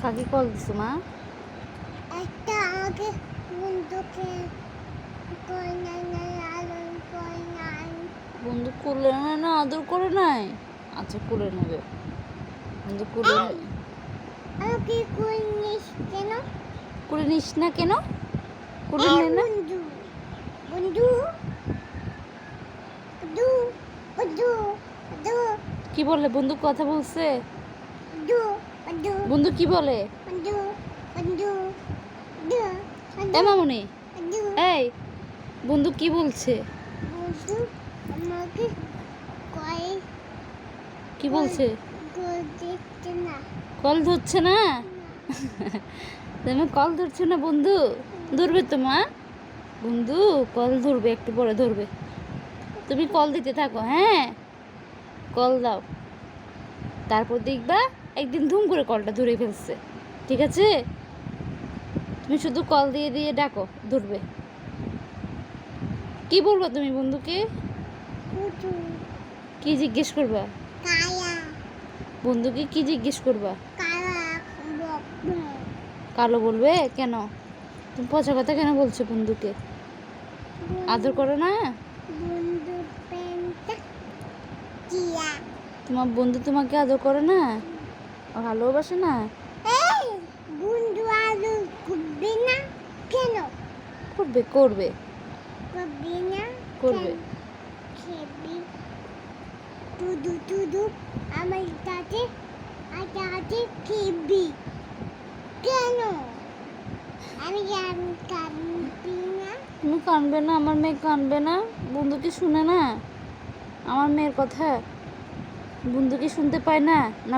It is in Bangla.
কাকে কল দিছো মা? একটা আমাকে বন্ধুকে কই নাই নাই আলোন কই নাই বন্ধু কোলে নেয় না, আদর করে নাই? আচ্ছা কোলে নেবে, বন্ধু কোলে আমাকে কই নিস কেন? কোলে নিস না কেন? কোলে নে না। বন্ধু বন্ধু বন্ধু বন্ধু বন্ধু কি বলে বন্ধু? কথা বলছে? বন্ধু বন্ধু বন্ধু কি বলে? বন্ধু বন্ধু বন্ধু এ মামুনি, বন্ধু এই বন্ধু কি বলছে? বন্ধু আমাকে কই কি বলছে? কই দেখতে না কল ধরছে না? তুমি কল ধরছো না বন্ধু? ধরবে তো মা, বন্ধু কল ধরবে, একটু পরে ধরবে। তুমি কল দিতে থাকো, হ্যাঁ কল দাও, তারপর দেখবা একদিন ধুম করে কলটা ধরে ফেলছে। ঠিক আছে, তুমি শুধু কল দিয়ে দিয়ে ডাকো, ধরবে। কি বলবো তুমি বন্ধুকে? কুটু কি জিজ্ঞেস করবা? কায়া বন্ধুকে কি জিজ্ঞেস করবা? কালা বকবো কালো বলবে কেন? তুমি পচা কথা কেন বলছো বন্ধুকে? আদর করো না? বন্ধু পেনটা কিয়া তোমার বন্ধু তোমাকে আদর করে না? ভালোবাসে না? এই বন্ধু আলু করবে না কেন করবে করবে করবে না করবে। খেবি তুদু তুদু আমার কাছে আটাতে খেবি কেন আমি কাঁদবি না তুমি কানবে না? আমার মেয়ে কানবে না? বন্ধু কি শুনে না আমার মেয়ের কথা? বন্ধু কি শুনতে পায় না? না